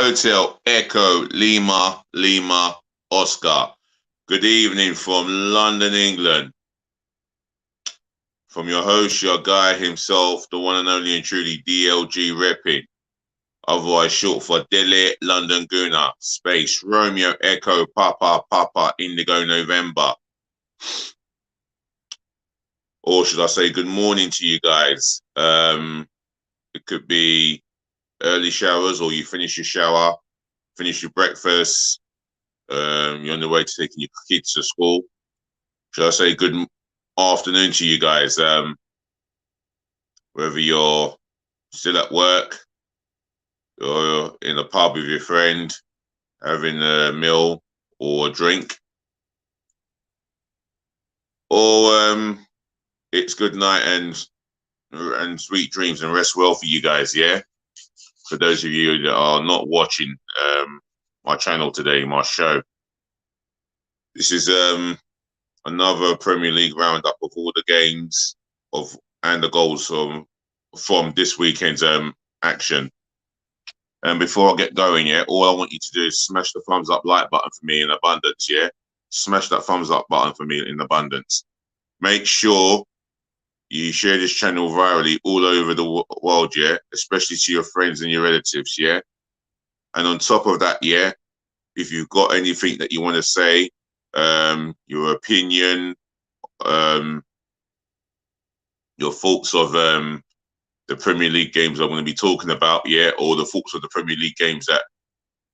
Hotel Echo Lima Lima Oscar. Good evening from London, England. From your host, your guy himself, the one and only and truly DLG Repping, otherwise short for Delhi London Guna, space Romeo Echo Papa Papa Indigo November. Or should I say good morning to you guys? It could be early showers, or you finish your shower, finish your breakfast, you're on the way to taking your kids to school. Should I say good afternoon to you guys? Whether you're still at work, or in a pub with your friend, having a meal or a drink, or it's good night and sweet dreams and rest well for you guys, yeah? For those of you that are not watching my channel today, my show, this is another Premier League roundup of all the games and the goals from this weekend's action. And before I get going, yeah, all I want you to do is smash the thumbs up like button for me in abundance, yeah? Smash that thumbs up button for me in abundance. Make sure you share this channel virally all over the world, yeah? Especially to your friends and your relatives, yeah? And on top of that, yeah, if you've got anything that you want to say, your opinion, your thoughts of the Premier League games I'm going to be talking about, yeah, or the thoughts of the Premier League games that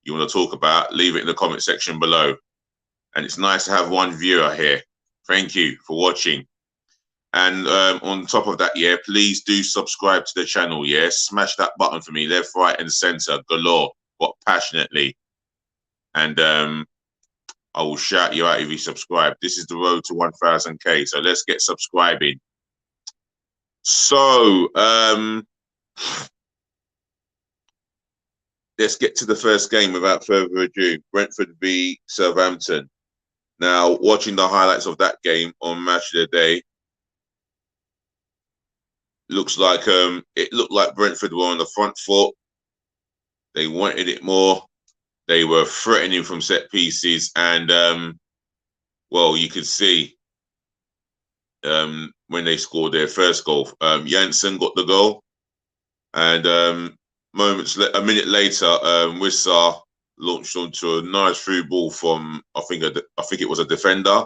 you want to talk about, leave it in the comment section below. And it's nice to have one viewer here. Thank you for watching. And on top of that, yeah, please do subscribe to the channel, yeah? Smash that button for me, left, right, and center, galore, but passionately. And I will shout you out if you subscribe. This is the road to 1,000K, so let's get subscribing. So, let's get to the first game without further ado. Brentford v Southampton. Now, watching the highlights of that game on Match of the Day, looks like it looked like Brentford were on the front foot. They wanted it more. They were threatening from set pieces, and well, you could see when they scored their first goal. Janssen got the goal, and a minute later, Wissa launched onto a nice through ball from I think it was a defender,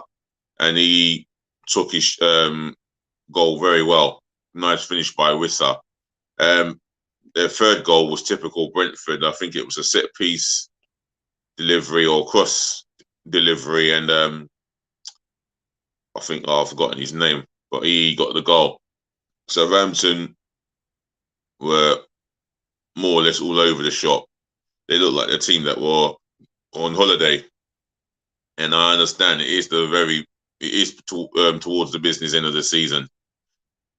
and he took his goal very well. Nice finish by Wissa. Their third goal was typical Brentford. I think it was a set piece delivery or cross delivery, and I think I've forgotten his name, but he got the goal. Southampton were more or less all over the shop. They looked like the team that were on holiday, and I understand it is towards the business end of the season.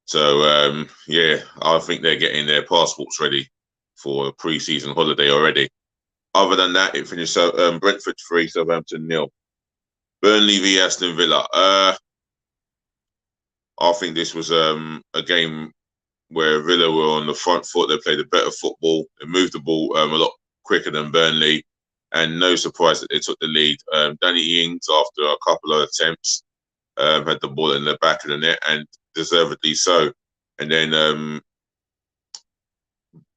So yeah, I think they're getting their passports ready for a pre-season holiday already. Other than that, it finished Brentford 3, Southampton 0. Burnley v Aston Villa. I think this was a game where Villa were on the front foot. They played a better football. They moved the ball a lot quicker than Burnley, and no surprise that they took the lead. Danny Ings, after a couple of attempts, had the ball in the back of the net, and deservedly so. And then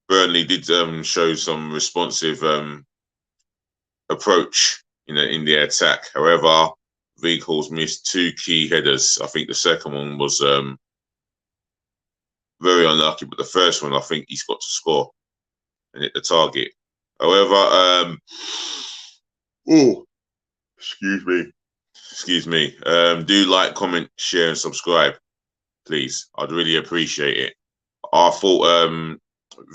Burnley did show some responsive approach in the attack. However, Weghorst missed two key headers. I think the second one was very unlucky, but the first one, I think he's got to score and hit the target. However, excuse me. Do like, comment, share, and subscribe, please. I'd really appreciate it. I thought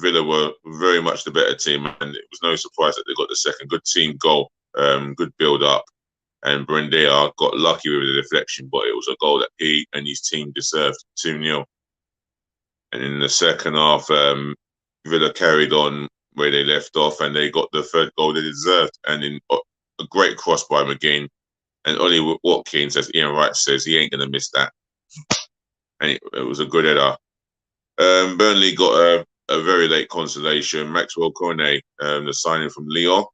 Villa were very much the better team, and it was no surprise that they got the second. Good team goal, good build up, and Buendia got lucky with the deflection, but it was a goal that he and his team deserved, 2-0. And in the second half, Villa carried on where they left off, and they got the third goal they deserved. And in a great cross by McGinn, and Ollie Watkins, as Ian Wright says, he ain't going to miss that. And it was a good header. Burnley got a very late consolation. Maxwell Cornet, the signing from Lyon,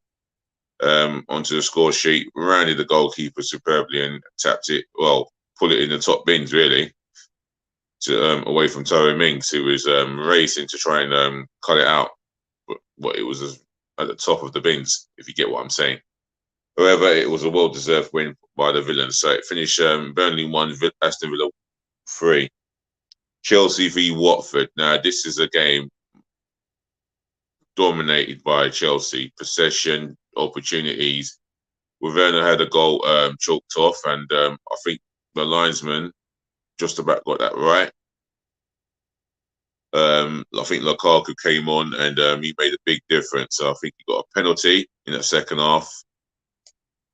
onto the score sheet, rounded the goalkeeper superbly and tapped it, well, put it in the top bins, really, to away from Tyrone Mings, who was racing to try and cut it out. But it was at the top of the bins, if you get what I'm saying. However, it was a well-deserved win by the Villains. So it finished Burnley 1, Aston Villa 3. Chelsea v Watford. Now, this is a game dominated by Chelsea. Possession, opportunities. Werner had a goal chalked off, and I think the linesman just about got that right. I think Lukaku came on and he made a big difference. So I think he got a penalty in the second half.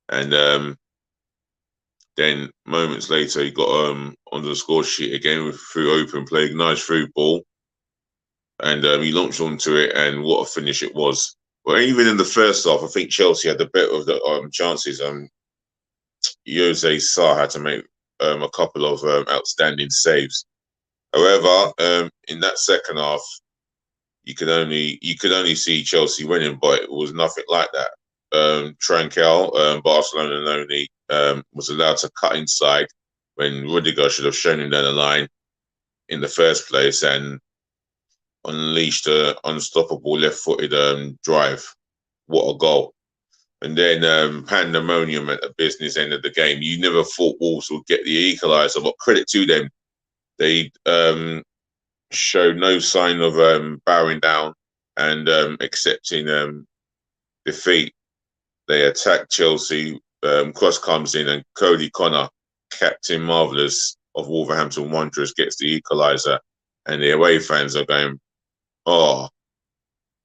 And then moments later, he got on the score sheet again through open play, nice through ball. And he launched onto it, and what a finish it was. Well, even in the first half, I think Chelsea had the better of the chances. Jose Sa had to make a couple of outstanding saves. However, in that second half, you could only see Chelsea winning, but it was nothing like that. Tranquil, Barcelona only was allowed to cut inside when Rudiger should have shown him down the line in the first place and unleashed an unstoppable left-footed drive. What a goal. And then pandemonium at the business end of the game. You never thought Wolves would get the equaliser, but credit to them. They showed no sign of bowing down and accepting defeat. They attacked Chelsea. Cross comes in, and Cody Connor, Captain Marvellous of Wolverhampton Wanderers, gets the equaliser. And the away fans are going,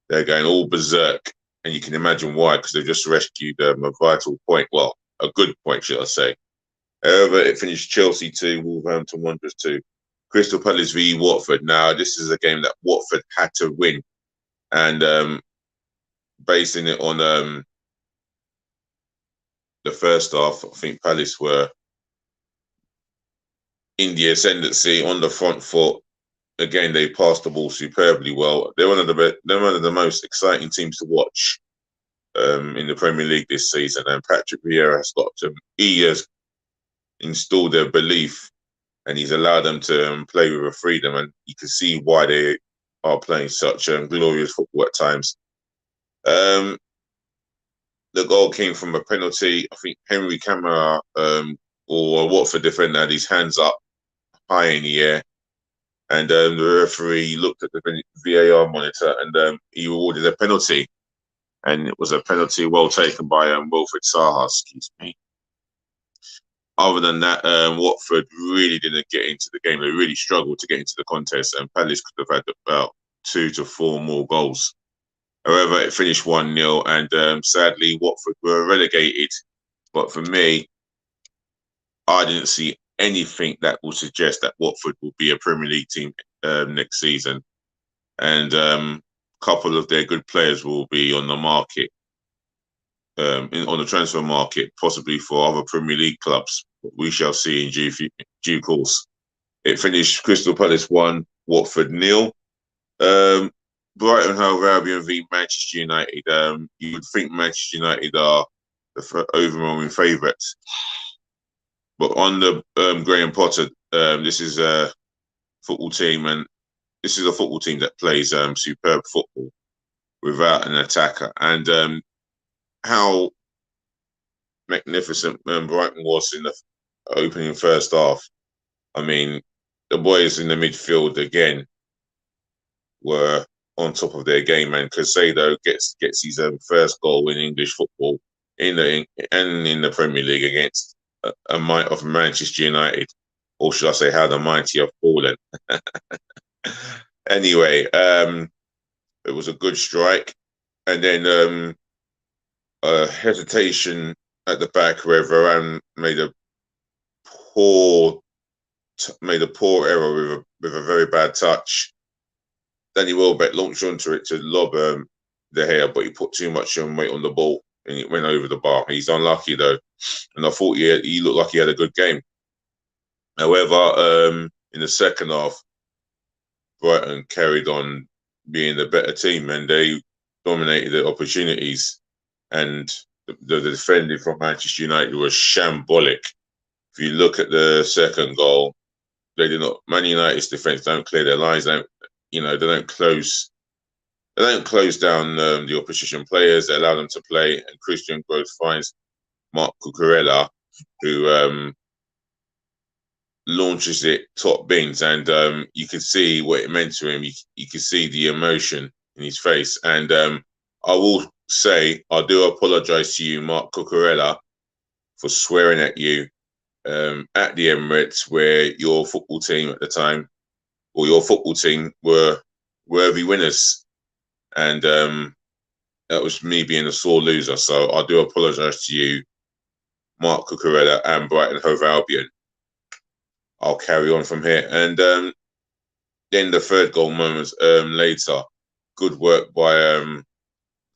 they're going all berserk. And you can imagine why, because they've just rescued a vital point. Well, a good point, should I say. However, it finished Chelsea 2, Wolverhampton Wanderers 2. Crystal Palace v Watford. Now, this is a game that Watford had to win. And basing it on the first half, I think Palace were in the ascendancy on the front foot. Again, they passed the ball superbly well. They're one of the most exciting teams to watch in the Premier League this season. And Patrick Vieira has installed their belief, and he's allowed them to play with a freedom. And you can see why they are playing such glorious football at times. The goal came from a penalty. I think Henry Camara or a Watford defender had his hands up high in the air. And the referee looked at the VAR monitor and he awarded a penalty. And it was a penalty well taken by Wilfried Zaha, excuse me. Other than that, Watford really didn't get into the game. They really struggled to get into the contest, and Palace could have had about 2 to 4 more goals. However, it finished 1-0, and sadly, Watford were relegated. But for me, I didn't see anything that would suggest that Watford will be a Premier League team next season. And a couple of their good players will be on the market, on the transfer market, possibly for other Premier League clubs. We shall see in due course. It finished Crystal Palace 1, Watford 0. Brighton Hove Albion v Manchester United. You would think Manchester United are the overwhelming favourites. But on the Graham Potter, this is a football team, and this is a football team that plays superb football without an attacker. And how magnificent Brighton was in the opening first half. I mean, the boys in the midfield again were on top of their game, and Caicedo gets his first goal in English football in the Premier League against a might of Manchester United, or should I say, how the mighty have fallen. Anyway, it was a good strike, and then hesitation at the back where Varane made a poor error with a very bad touch. Danny Welbeck launched onto it to lob De Gea, but he put too much weight on the ball and it went over the bar. He's unlucky though, and I thought he looked like he had a good game. However, in the second half, Brighton carried on being the better team, and they dominated the opportunities. And the defending from Manchester United was shambolic. If you look at the second goal, they did not. Man United's defense don't clear their lines. They don't close. They don't close down the opposition players. They allow them to play. And Christian Gross finds Marc Cucurella, who launches it top bins, and you could see what it meant to him. You could see the emotion in his face. And I will say, I do apologise to you, Marc Cucurella, for swearing at you at the Emirates, where your football team at the time, or your football team, were worthy winners. And that was me being a sore loser. So I do apologise to you, Marc Cucurella, and Brighton Hove Albion. I'll carry on from here. And then the third goal moments later, good work by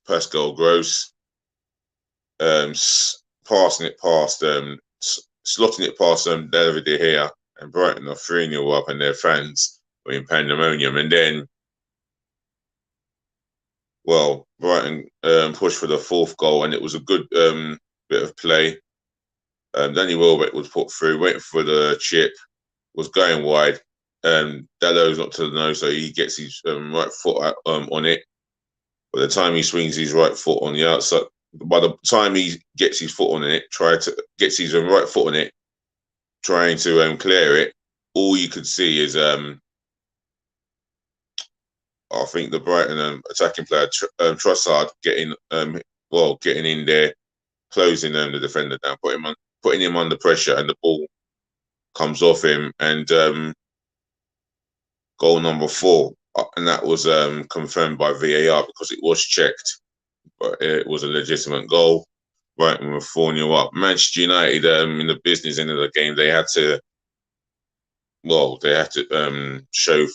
Pascal Gross, passing it past, slotting it past David De Gea, and Brighton are 3-0 up, and their fans were in pandemonium. And then, well, Brighton pushed for the fourth goal, and it was a good bit of play. Danny Welbeck was put through, waiting for the chip, was going wide. Dallow's not to the nose, so he gets his right foot on it. By the time he swings his right foot on the outside, by the time he gets his foot on it, gets his right foot on it, trying to clear it, all you could see is I think the Brighton attacking player Trossard getting in there, closing the defender down, putting him under pressure, and the ball comes off him, and goal number 4, and that was confirmed by VAR because it was checked, but it was a legitimate goal. Brighton were 4-0 up. Manchester United, in the business end of the game, they had to show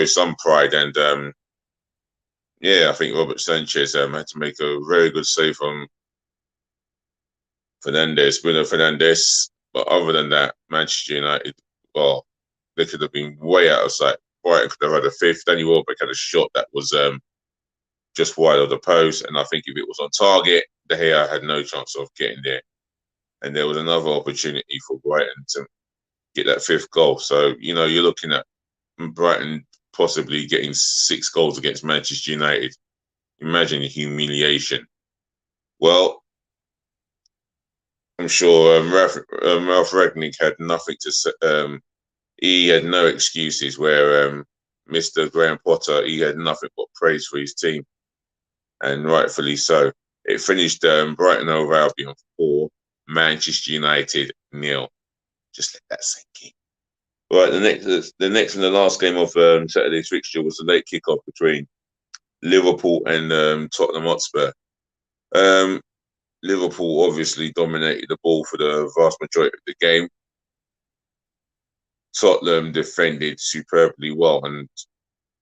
some pride, and I think Robert Sanchez had to make a very good save from Bruno Fernandes. But other than that, Manchester United, they could have been way out of sight. Brighton could have had a fifth. Danny Welbeck had a shot that was just wide of the post, and I think if it was on target, De Gea had no chance of getting there. And there was another opportunity for Brighton to get that fifth goal. So, you're looking at Brighton possibly getting 6 goals against Manchester United. Imagine the humiliation. Well, I'm sure Ralph Rangnick had nothing to say. He had no excuses, where Mr. Graham Potter, he had nothing but praise for his team, and rightfully so. It finished Brighton Hove Albion 4, Manchester United 0. Just let that sink in. Right, the next and the last game of Saturday's fixture was the late kickoff between Liverpool and Tottenham Hotspur. Liverpool obviously dominated the ball for the vast majority of the game. Tottenham defended superbly well, and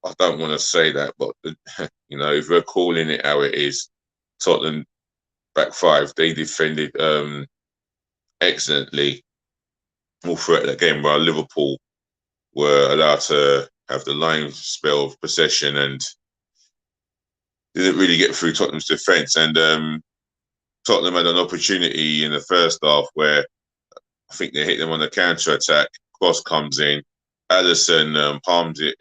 I don't want to say that, but if we're calling it how it is, Tottenham back 5, they defended excellently all throughout that game, while Liverpool were allowed to have the line spell of possession and didn't really get through Tottenham's defence. And Tottenham had an opportunity in the first half where I think they hit them on the counter-attack. Cross comes in. Alisson palms it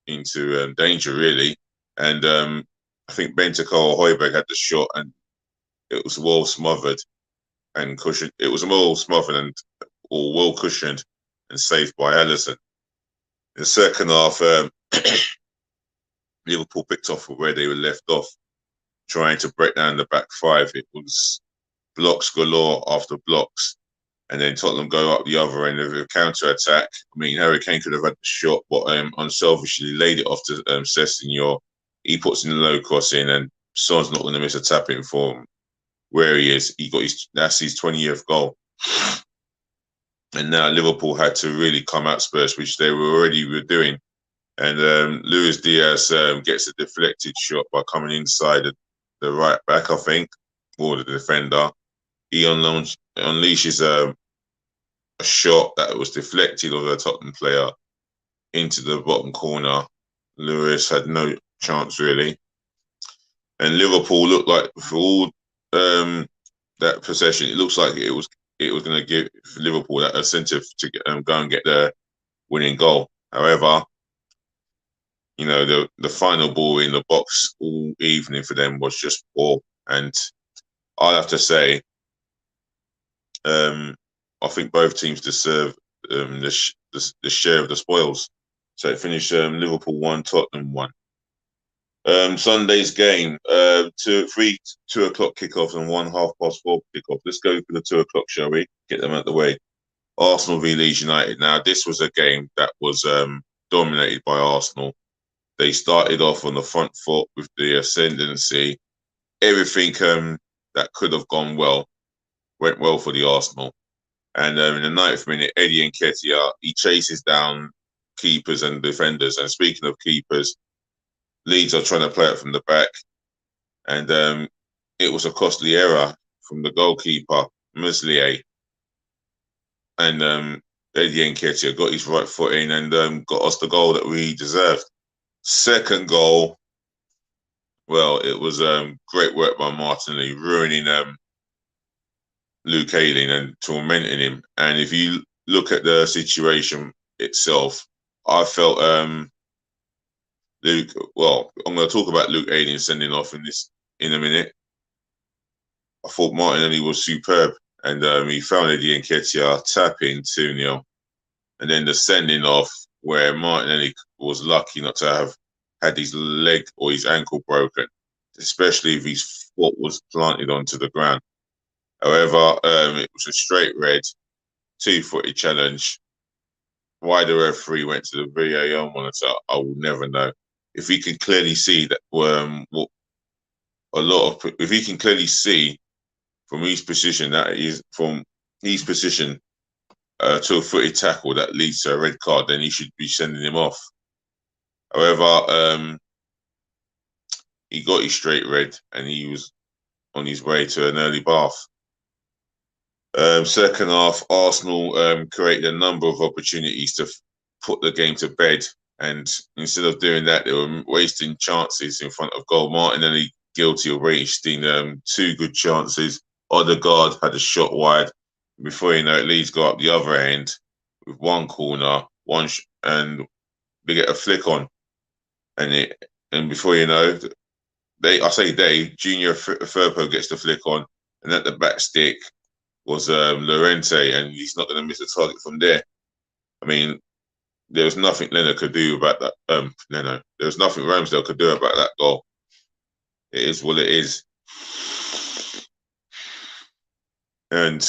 into danger, really. And I think Bentancur Højbjerg had the shot, and it was well smothered and cushioned. It was well smothered or well cushioned and saved by Alisson. In the second half, Liverpool picked off where they were left off, trying to break down the back 5. It was blocks galore after blocks. And then Tottenham go up the other end of the counter-attack. I mean, Harry Kane could have had the shot, but unselfishly laid it off to Sessegnon. He puts in the low cross in, and Son's not going to miss a tap-in for him where he is. That's his 20th goal. And now Liverpool had to really come out Spurs, which they were doing. And Luis Diaz gets a deflected shot by coming inside the right back, I think, or the defender. He unleashes a shot that was deflected of a Tottenham player into the bottom corner. Lewis had no chance really. And Liverpool looked like for all that possession, it looks like it was going to give Liverpool that incentive to go and get the winning goal. However, you know, the final ball in the box all evening for them was just poor. And I'll have to say, I think both teams deserve the share of the spoils. So it finished Liverpool 1, Tottenham 1. Sunday's game, 2 o'clock kickoffs and 4:30 kickoff. Let's go for the 2 o'clock, shall we? Get them out the way. Arsenal v Leeds United. Now, this was a game that was dominated by Arsenal. They started off on the front foot with the ascendancy. Everything that could have gone well went well for the Arsenal. And in the 90th minute, Eddie Nketiah, he chases down keepers and defenders. And speaking of keepers, Leeds are trying to play it from the back. And it was a costly error from the goalkeeper, Meslier. And Eddie Nketiah got his right foot in and got us the goal that we deserved. Second goal, well, it was great work by Martinelli, ruining Luke Ayling and tormenting him. And if you look at the situation itself, I felt Luke. Well, I'm going to talk about Luke Ayling sending off in a minute. I thought Martinelli was superb, and he found Eddie Nketiah tapping 2-0, and then the sending off where Martinelli was lucky not to have had his leg or his ankle broken, especially if his foot was planted onto the ground. However, it was a straight red, 2-footed challenge. Why the referee went to the VAR monitor, I will never know. If he can clearly see that, if he can clearly see from his position to a footed tackle that leads to a red card, then he should be sending him off. However, he got his straight red and he was on his way to an early bath. Second half, Arsenal created a number of opportunities to put the game to bed. And instead of doing that, they were wasting chances in front of goal. Martinelli guilty of wasting 2 good chances. Odegaard had a shot wide. Before you know it, Leeds got up the other end with one corner, and they get a flick on. And before you know, Junior Firpo gets the flick on, and at the back stick was Llorente, and he's not going to miss a target from there. I mean, there was nothing Leonard could do about that. There was nothing Ramsdale could do about that goal. It is what it is. And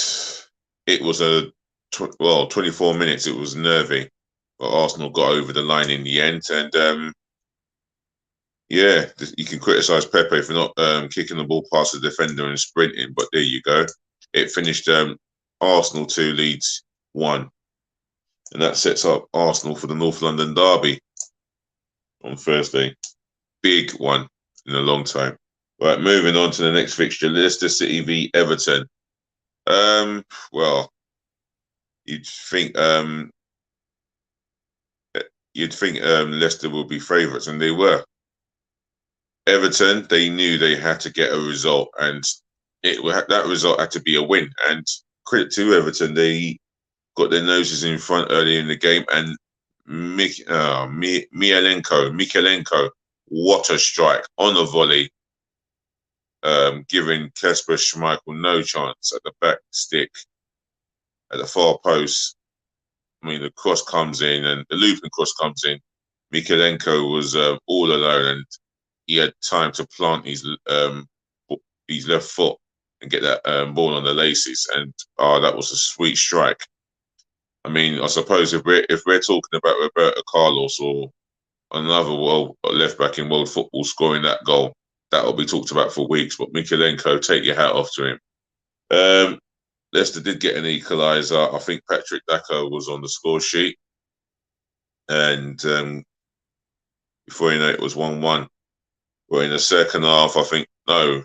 it was 24 minutes. It was nervy, but Arsenal got over the line in the end. And you can criticise Pepe for not kicking the ball past the defender and sprinting, but there you go. It finished Arsenal 2, Leeds 1. And that sets up Arsenal for the North London derby on Thursday. Big one in a long time. Right, moving on to the next fixture, Leicester City v Everton. Well, you'd think Leicester would be favourites, and they were. Everton, they knew they had to get a result, and that result had to be a win. And credit to Everton, they got their noses in front early in the game, and Mykolenko, what a strike on a volley, giving Kasper Schmeichel no chance at the back stick at the far post. I mean, the cross comes in, and the looping cross comes in. Mykolenko was all alone, and he had time to plant his left foot and get that ball on the laces, and that was a sweet strike. I mean, I suppose if we're talking about Roberto Carlos or another left back in world football scoring that goal, that will be talked about for weeks. But Mykolenko, take your hat off to him. Leicester did get an equaliser. I think Patrick Daka was on the score sheet, and before you know it was 1-1. Well, in the second half, in the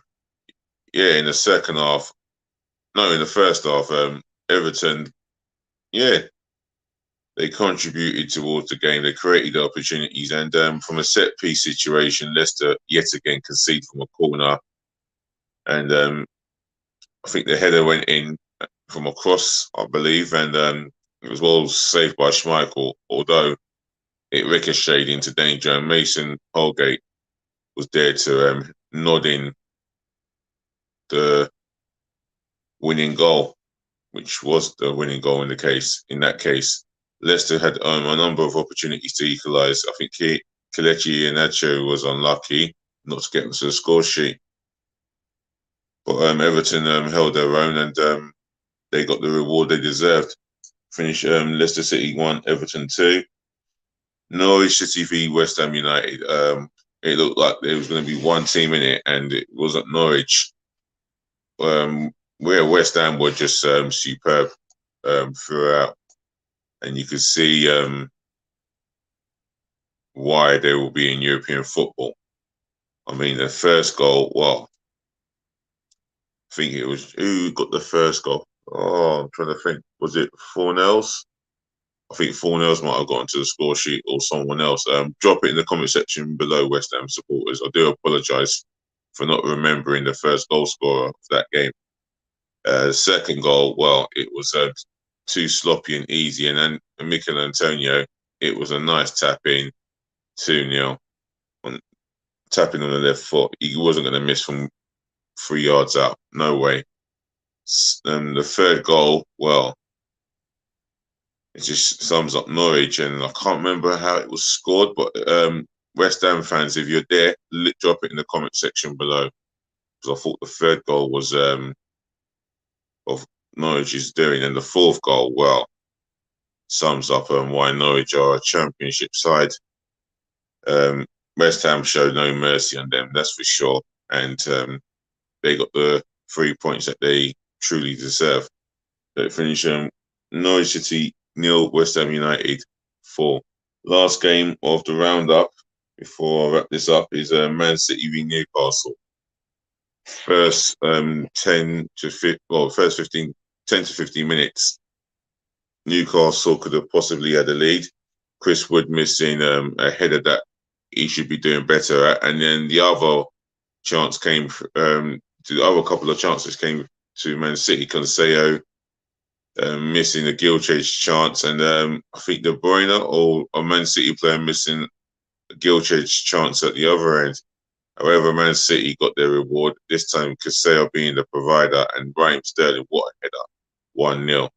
first half, Everton, they contributed towards the game. They created opportunities, and from a set piece situation, Leicester yet again conceded from a corner, and I think the header went in from a cross, I believe, and it was well saved by Schmeichel, although it ricocheted into danger, and Mason Holgate was there to nod in the winning goal, which was the winning goal in the case. In that case, Leicester had a number of opportunities to equalise. I think Kelechi Iheanacho was unlucky not to get into the score sheet, but Everton held their own, and they got the reward they deserved. Finished Leicester City 1, Everton 2. Norwich City v West Ham United. It looked like there was going to be one team in it, and it wasn't Norwich. Where West Ham were just superb throughout, and you could see why they will be in European football. I mean, the first goal, well, I think it was, who got the first goal? Oh, I'm trying to think. Was it Fornells? I think Fornells might have gotten to the score sheet, or someone else. Drop it in the comment section below, West Ham supporters. I do apologise for not remembering the first goal scorer of that game. Second goal, well, it was too sloppy and easy. And then Mikel Antonio, it was a nice tap in, 2-0. Tapping on the left foot. He wasn't going to miss from 3 yards out. No way. The third goal, well, it just sums up Norwich, and I can't remember how it was scored, but West Ham fans, if you're there, drop it in the comment section below, because I thought the third goal was of Norwich's doing, and the fourth goal, well, sums up why Norwich are a championship side. West Ham showed no mercy on them, that's for sure, and they got the 3 points that they truly deserve. They finish Norwich City 0, West Ham United 4. Last game of the roundup before I wrap this up is Man City v Newcastle. First 10 to 15, well, first 10 to 15 minutes, Newcastle could have possibly had a lead. Chris Wood missing a header that he should be doing better at, and then the other chance came. The other couple of chances came to Man City. Consejo missing a Gilchrist chance, and I think De Bruyne or a Man City player missing a Gilchrist chance at the other end. However, Man City got their reward, this time Consejo being the provider, and Raheem Sterling, what a header, 1-0.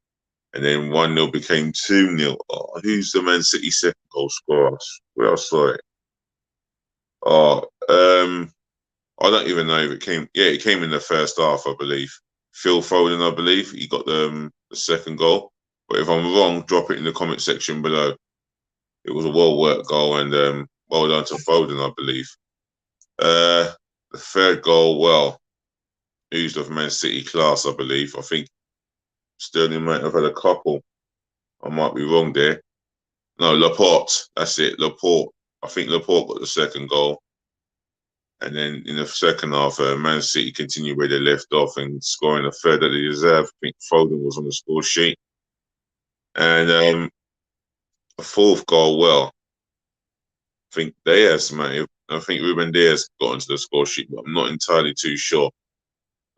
And then 1-0 became 2-0. Oh, who's the Man City second goal scorer? Where I saw it. Oh, I don't even know if it came. Yeah, it came in the first half, I believe. Phil Foden, I believe, he got the second goal. But if I'm wrong, drop it in the comment section below. It was a well-worked goal, and well done to Foden, I believe. The third goal, well, used of Man City class, I believe. I think Sterling might have had a couple. I might be wrong there. No, Laporte. That's it, Laporte. I think Laporte got the second goal. And then in the second half, Man City continued where they left off and scoring a third that they deserved. I think Foden was on the score sheet. And a fourth goal, well, I think Diaz, mate. I think Ruben Diaz got onto the score sheet, but I'm not entirely too sure.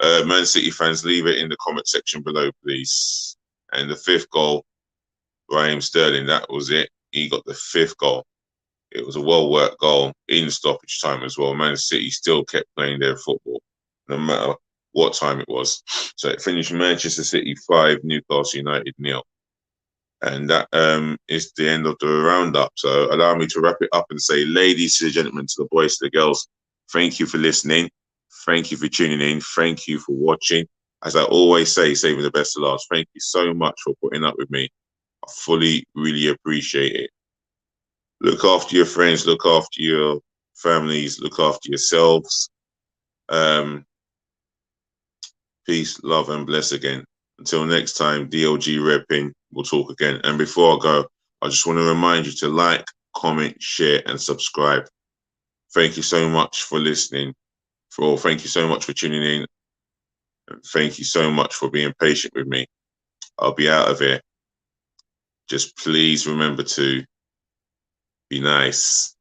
Man City fans, leave it in the comment section below, please. And the fifth goal, Raheem Sterling, that was it. He got the fifth goal. It was a well-worked goal in stoppage time as well. Man City still kept playing their football, no matter what time it was. So it finished Manchester City 5, Newcastle United 0. And that is the end of the roundup. So allow me to wrap it up and say, ladies and gentlemen, to the boys, to the girls, thank you for listening. Thank you for tuning in. Thank you for watching. As I always say, saving the best to last. Thank you so much for putting up with me. I fully, really appreciate it. Look after your friends. Look after your families. Look after yourselves. Peace, love, and bless again. Until next time, DLG repping. We'll talk again. And before I go, I just want to remind you to like, comment, share, and subscribe. Thank you so much for listening. Thank you so much for tuning in. And thank you so much for being patient with me. I'll be out of here. just please remember to be nice.